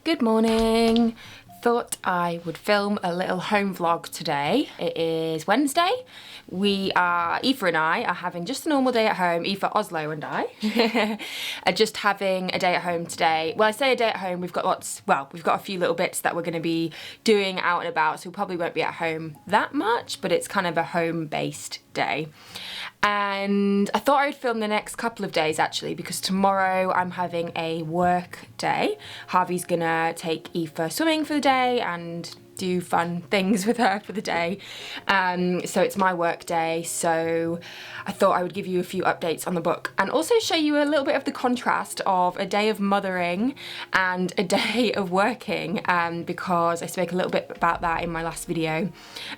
Good morning. Thought I would film a little home vlog today. It is Wednesday. Aoife and I are having just a normal day at home. Aoife, Oslo and I are just having a day at home today. Well, I say a day at home, we've got a few little bits that we're going to be doing out and about, so we probably won't be at home that much, but it's kind of a home-based day. And I thought I would film the next couple of days actually, because tomorrow I'm having a work day. Harvey's gonna take Aoife swimming for the day and do fun things with her for the day. So it's my work day, so I thought I would give you a few updates on the book and also show you a little bit of the contrast of a day of mothering and a day of working, because I spoke a little bit about that in my last video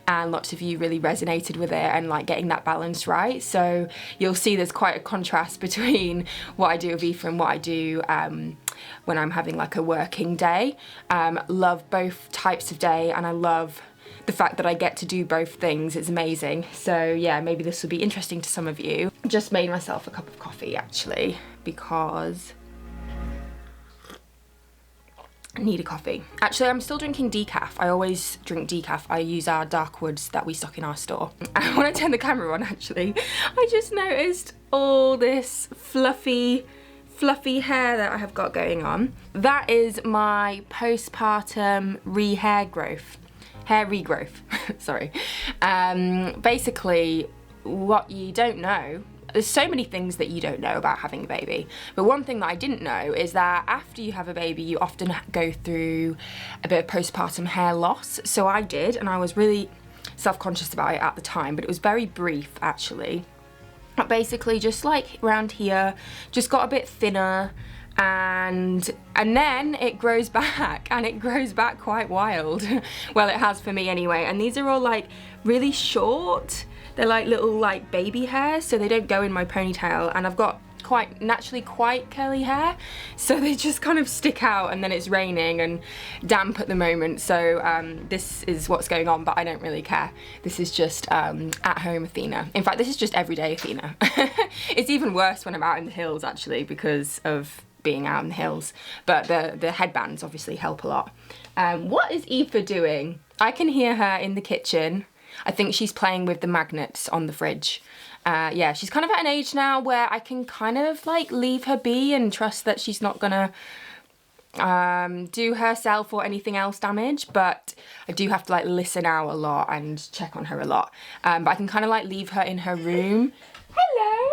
and lots of you really resonated with it and like getting that balance right. So you'll see there's quite a contrast between what I do with Aoife and what I do when I'm having like a working day. Love both types of day, and I love the fact that I get to do both things. It's amazing. So yeah, maybe this will be interesting to some of you. Just made myself a cup of coffee actually, because I need a coffee. Actually, I'm still drinking decaf. I always drink decaf. I use our dark woods that we stock in our store. I want to turn the camera on actually. I just noticed all this fluffy hair that I have got going on. That is my postpartum hair regrowth, sorry. Basically, what you don't know, there's so many things that you don't know about having a baby, but one thing that I didn't know is that after you have a baby, you often go through a bit of postpartum hair loss. So I did, and I was really self-conscious about it at the time, but it was very brief actually. Basically just like around here, just got a bit thinner, and then it grows back, and it grows back quite wild. Well, it has for me anyway. And these are all like really short. They're like little like baby hairs, so they don't go in my ponytail, and I've got naturally quite curly hair, so they just kind of stick out. And then it's raining and damp at the moment, so this is what's going on, but I don't really care. This is just at home Athena. In fact, this is just everyday Athena. It's even worse when I'm out in the hills actually, because of being out in the hills, but the headbands obviously help a lot. What is Aoife doing? I can hear her in the kitchen. I think she's playing with the magnets on the fridge. Yeah, she's kind of at an age now where I can kind of like leave her be and trust that she's not gonna do herself or anything else damage, but I do have to like listen out a lot and check on her a lot. But I can kind of like leave her in her room. Hello!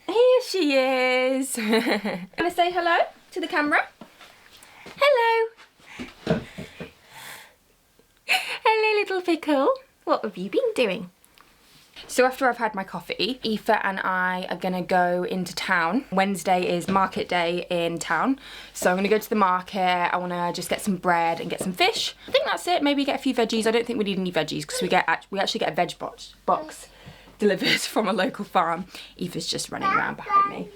Here she is. Wanna say hello to the camera? Hello! Hello, little pickle. What have you been doing? So after I've had my coffee, Aoife and I are gonna go into town. Wednesday is market day in town, so I'm gonna go to the market. I wanna just get some bread and get some fish. I think that's it. Maybe get a few veggies. I don't think we need any veggies because we actually get a veg box delivered from a local farm. Aoife's just running around behind me.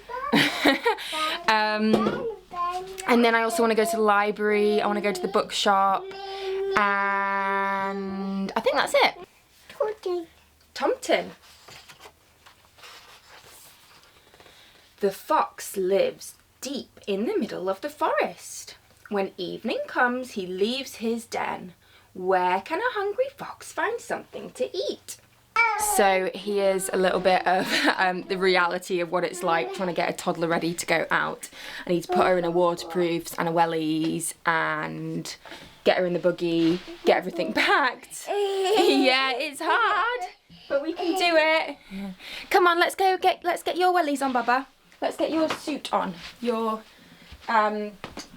And then I also want to go to the library. I want to go to the bookshop, and I think that's it. Tomten. The fox lives deep in the middle of the forest. When evening comes, he leaves his den. Where can a hungry fox find something to eat? So here's a little bit of the reality of what it's like trying to get a toddler ready to go out. I need to put her in a waterproofs and a wellies and get her in the buggy, get everything packed. Yeah, it's hard, but we can do it. Come on, let's get your wellies on, Baba. Let's get your suit on, your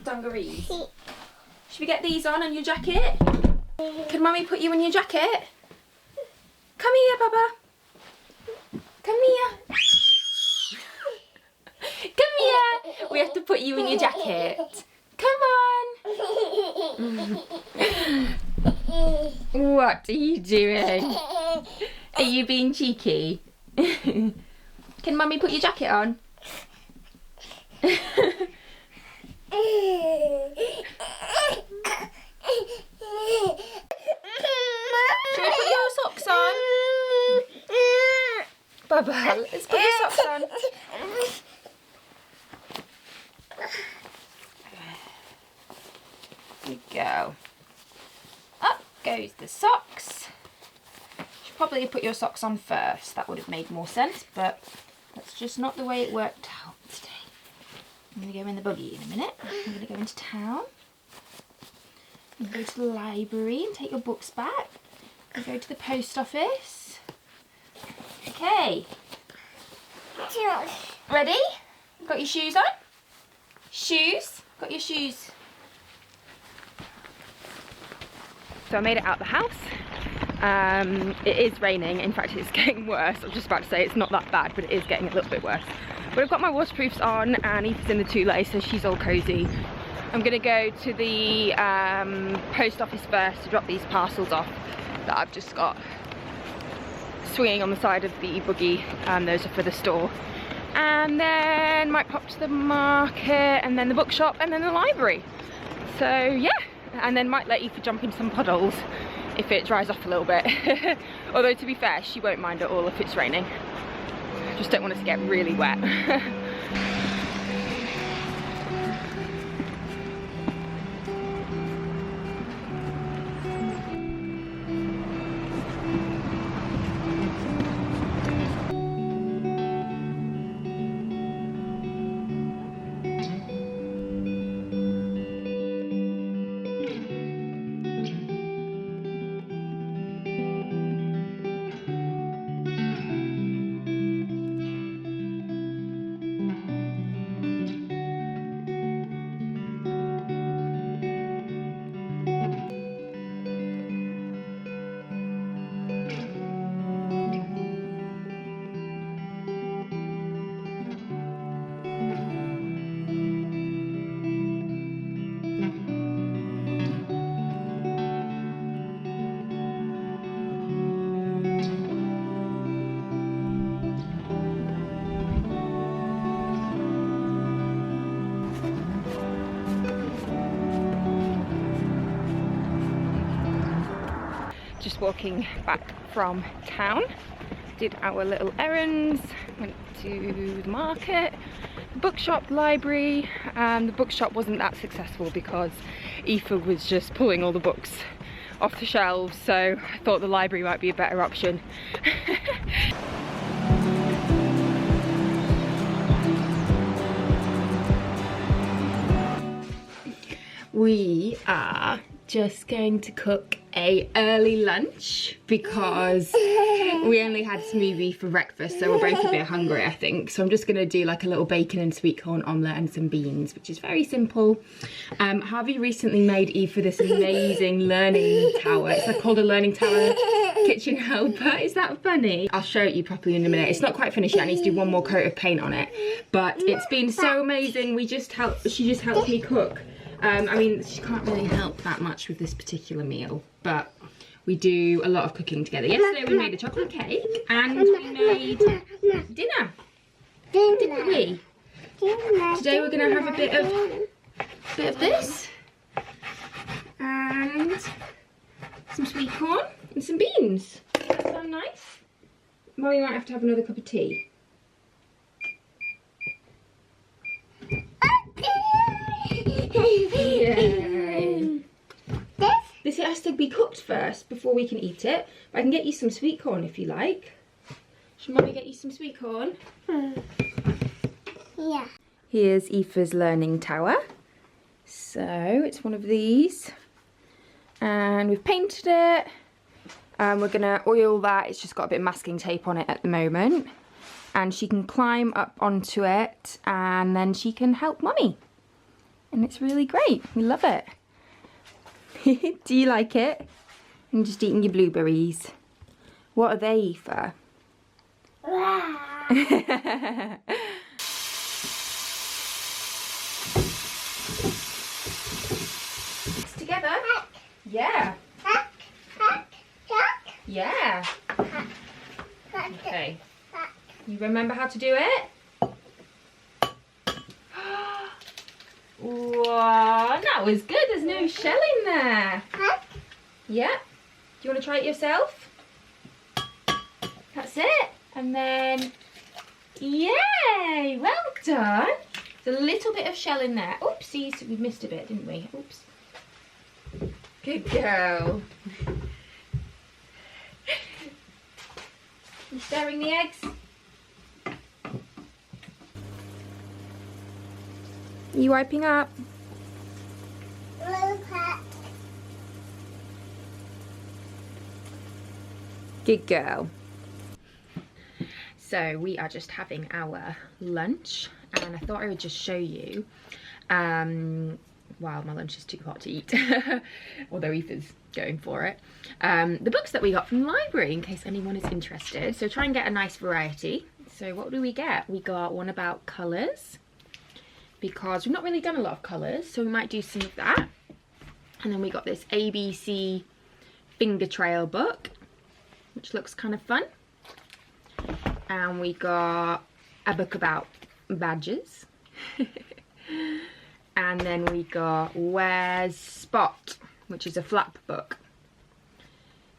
dungarees. Should we get these on and your jacket? Can Mummy put you in your jacket? Come here, Baba. Come here. Come here. We have to put you in your jacket. Come on. What are you doing? Are you being cheeky? Can Mummy put your jacket on? Should we put your socks on? Baba, let's put your socks on. There we go. Up goes the socks. Should probably put your socks on first. That would have made more sense, but that's just not the way it worked out today. I'm going to go in the buggy in a minute. I'm going to go into town. And go to the library and take your books back. And go to the post office. Okay. Ready? Got your shoes on? Shoes? Got your shoes? So I made it out the house. It is raining. In fact, it's getting worse. I was just about to say it's not that bad, but it is getting a little bit worse. But I've got my waterproofs on and Eva's in the Tule, so she's all cozy. I'm gonna go to the post office first to drop these parcels off that I've just got swinging on the side of the buggy. Those are for the store. And then might pop to the market and then the bookshop and then the library. So yeah, and then might let Eva jump in some puddles if it dries off a little bit. Although to be fair, she won't mind at all if it's raining. Just don't want it to get really wet. Just walking back from town, did our little errands, went to the market, bookshop, library. The bookshop wasn't that successful because Eva was just pulling all the books off the shelves, so I thought the library might be a better option. We are just going to cook a early lunch because we only had smoothie for breakfast, so we're both a bit hungry, I think. So I'm just gonna do like a little bacon and sweet corn omelette and some beans, which is very simple. Harvey recently made Eva this amazing learning tower. It's like called a learning tower kitchen helper. Is that funny? I'll show it you properly in a minute. It's not quite finished yet. I need to do one more coat of paint on it, but it's been so amazing. She just helped me cook. I mean, she can't really help that much with this particular meal, but we do a lot of cooking together. Yesterday we made a chocolate cake and we made dinner, didn't we? Today we're going to have a bit of this and some sweet corn and some beans. That sound nice? Mommy might have to have another cup of tea. Yay. This has to be cooked first before we can eat it. But I can get you some sweet corn if you like. Should Mommy get you some sweet corn? Yeah. Here's Eva's learning tower. So it's one of these. And we've painted it. We're gonna oil that. It's just got a bit of masking tape on it at the moment. And she can climb up onto it and then she can help Mummy. And it's really great. We love it. Do you like it? I'm just eating your blueberries. What are they, Eva? It's together. Yeah. Yeah. Okay. You remember how to do it? Wow, that was good. There's no shell in there. Yeah. Do you want to try it yourself? That's it. And then, yay! Well done. There's a little bit of shell in there. Oopsies, we missed a bit, didn't we? Oops. Good girl. You stirring the eggs? You wiping up? Good girl. So we are just having our lunch, and I thought I would just show you, while my lunch is too hot to eat, although Ethan's going for it, the books that we got from the library, in case anyone is interested. So try and get a nice variety. So what do we get? We got one about colours, because we've not really done a lot of colours, so we might do some of that. And then we got this ABC finger trail book, which looks kind of fun. And we got a book about badgers. And then we got Where's Spot, which is a flap book.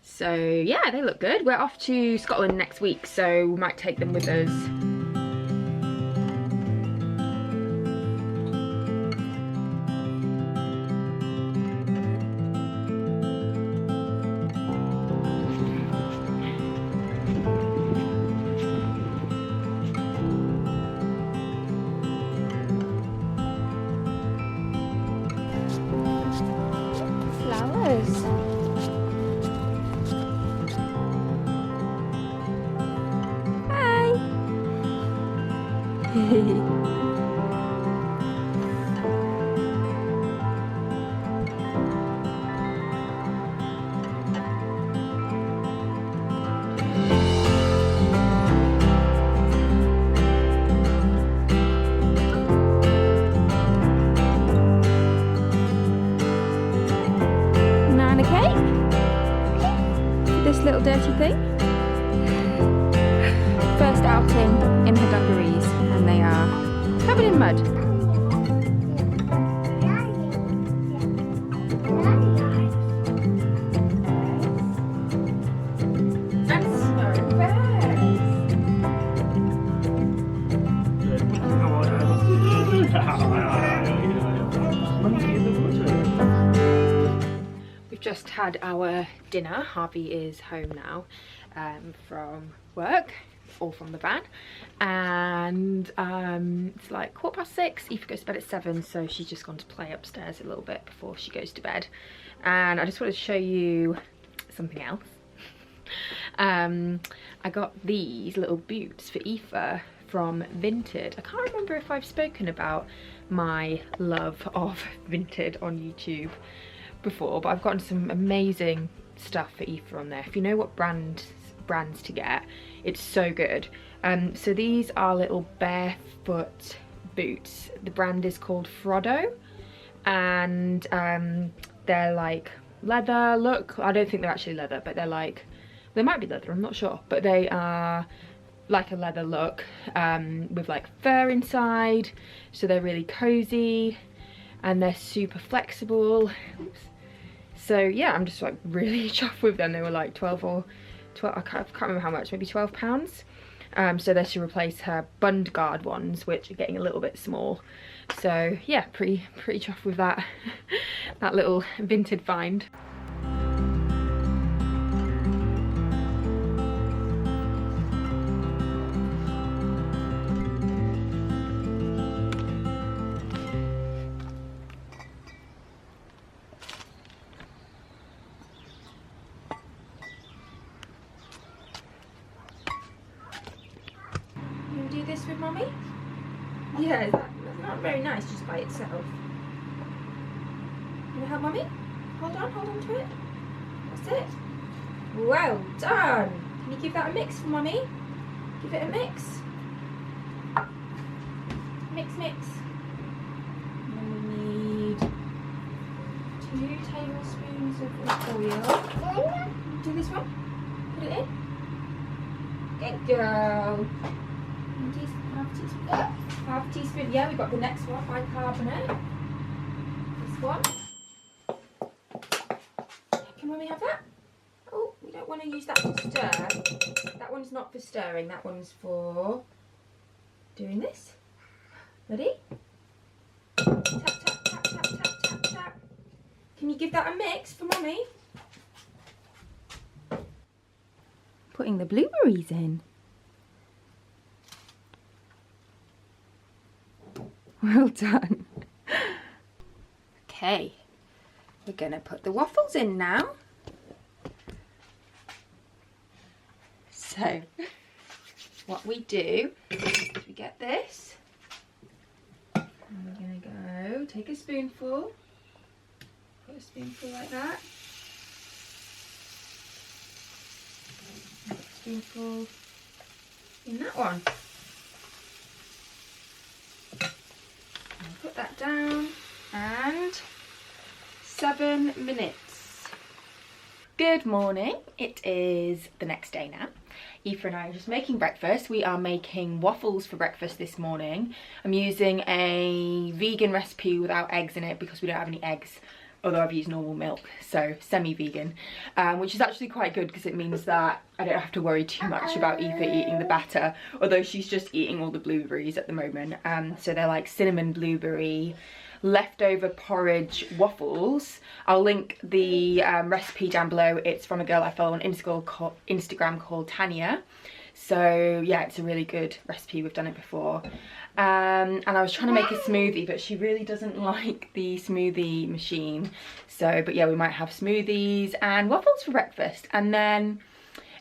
So yeah, they look good. We're off to Scotland next week, so we might take them with us. Banana cake? This little dirty thing? First outing in her dungarees, and they are covered in mud. We've just had our dinner. Harvey is home now from work, or from the van, and it's like 6:15. Aoife goes to bed at 7, so she's just gone to play upstairs a little bit before she goes to bed. And I just wanted to show you something else. I got these little boots for Aoife from Vinted. I can't remember if I've spoken about my love of Vinted on YouTube before, but I've gotten some amazing stuff for Aoife on there. If you know what brands to get, it's so good. So these are little barefoot boots. The brand is called Frodo, and they're like leather. Look, I don't think they're actually leather, but they're like, they might be leather, I'm not sure, but they are like a leather look, with like fur inside, so they're really cozy and they're super flexible. Oops. So yeah, I'm just like really chuffed with them. They were like 12 or 12, I can't remember how much, maybe £12. So they're to replace her bund guard ones, which are getting a little bit small. So yeah, pretty chuffed with that that little Vinted find. Do this with Mummy? Yeah, that's not very nice just by itself. Can you help Mummy? Hold on to it. That's it. Well done. Can you give that a mix for Mummy? Give it a mix. Mix. And then we need 2 tablespoons of oil. Do this one. Put it in. Good girl. Half a teaspoon. Yeah, we got the next one, bicarbonate. This one. Can Mummy have that? Oh, we don't want to use that to stir. That one's not for stirring. That one's for doing this. Ready? Tap, tap, tap, tap, tap, tap, tap. Can you give that that a mix for Mummy? Putting the blueberries in. Well done. Okay, we're gonna put the waffles in now. So, what we do is we get this, and we're gonna go take a spoonful, put a spoonful like that, put a spoonful in that one. Put that down, and 7 minutes. Good morning. It is the next day now. Aoife and I are just making breakfast. We are making waffles for breakfast this morning. I'm using a vegan recipe without eggs in it because we don't have any eggs, although I've used normal milk, so semi-vegan, which is actually quite good because it means that I don't have to worry too much about Aoife eating the batter, although she's just eating all the blueberries at the moment. So they're like cinnamon blueberry leftover porridge waffles. I'll link the recipe down below. It's from a girl I follow on Instagram called Tanya. So yeah, it's a really good recipe. We've done it before. And I was trying to make a smoothie, but she really doesn't like the smoothie machine. So, but yeah, we might have smoothies and waffles for breakfast. And then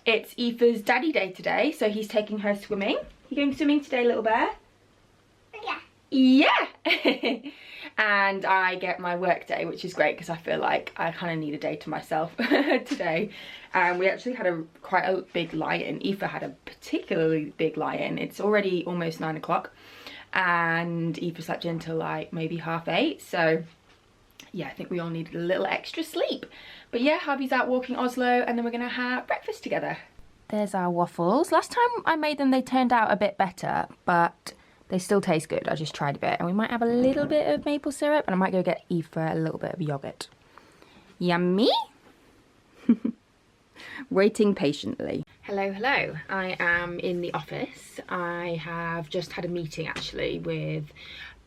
it's Aoife's daddy day today, so he's taking her swimming. You going swimming today, little bear? Yeah. Yeah. And I get my work day, which is great because I feel like I kind of need a day to myself today. We actually had quite a big lie-in. Aoife had a particularly big lie-in. It's already almost 9 o'clock and Aoife slept in till like maybe 8:30. So yeah, I think we all needed a little extra sleep. But yeah, hubby's out walking Oslo and then we're gonna have breakfast together. There's our waffles. Last time I made them, they turned out a bit better, but they still taste good. I just tried a bit. And we might have a little bit of maple syrup and I might go get Aoife a little bit of yogurt. Yummy. Waiting patiently. Hello, hello. I am in the office. I have just had a meeting actually with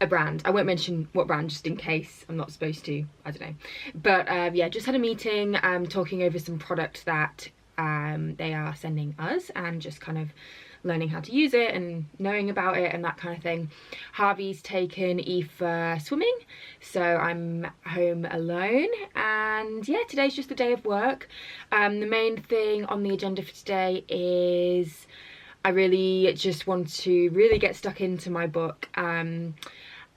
a brand. I won't mention what brand just in case I'm not supposed to. I don't know. But yeah, just had a meeting talking over some product that they are sending us and just kind of learning how to use it and knowing about it and that kind of thing. Harvey's taken Aoife swimming, so I'm home alone, and yeah, today's just a day of work. The main thing on the agenda for today is I really just want to really get stuck into my book. I'm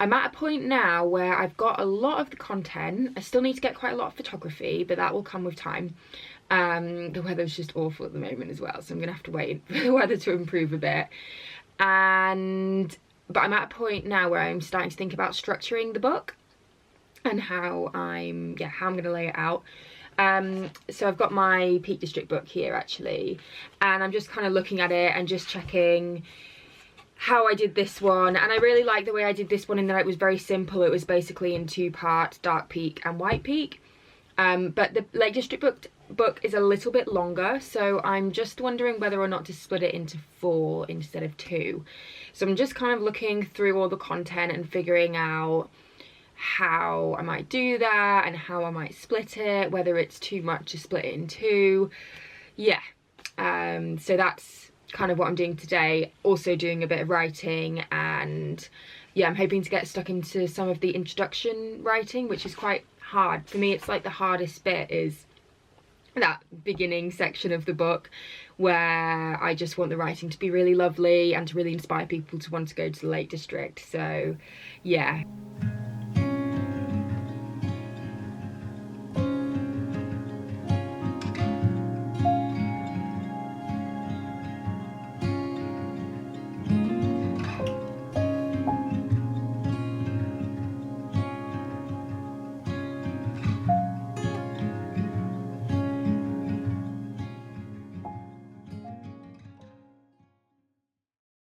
at a point now where I've got a lot of the content. I still need to get quite a lot of photography, but that will come with time. The weather's just awful at the moment as well, so I'm gonna have to wait for the weather to improve a bit. But I'm at a point now where I'm starting to think about structuring the book and how I'm gonna lay it out. So I've got my Peak District book here actually, and I'm just kind of looking at it and just checking how I did this one, and I really like the way I did this one in that it was very simple. It was basically in 2 parts, Dark Peak and White Peak. But the Lake District book is a little bit longer, so I'm just wondering whether or not to split it into 4 instead of 2. So I'm just kind of looking through all the content and figuring out how I might do that and how I might split it, whether it's too much to split it in 2. Yeah, so that's kind of what I'm doing today. Also doing a bit of writing, and yeah, I'm hoping to get stuck into some of the introduction writing, which is quite hard. For me, it's like the hardest bit is that beginning section of the book where I just want the writing to be really lovely and to really inspire people to want to go to the Lake District. So yeah.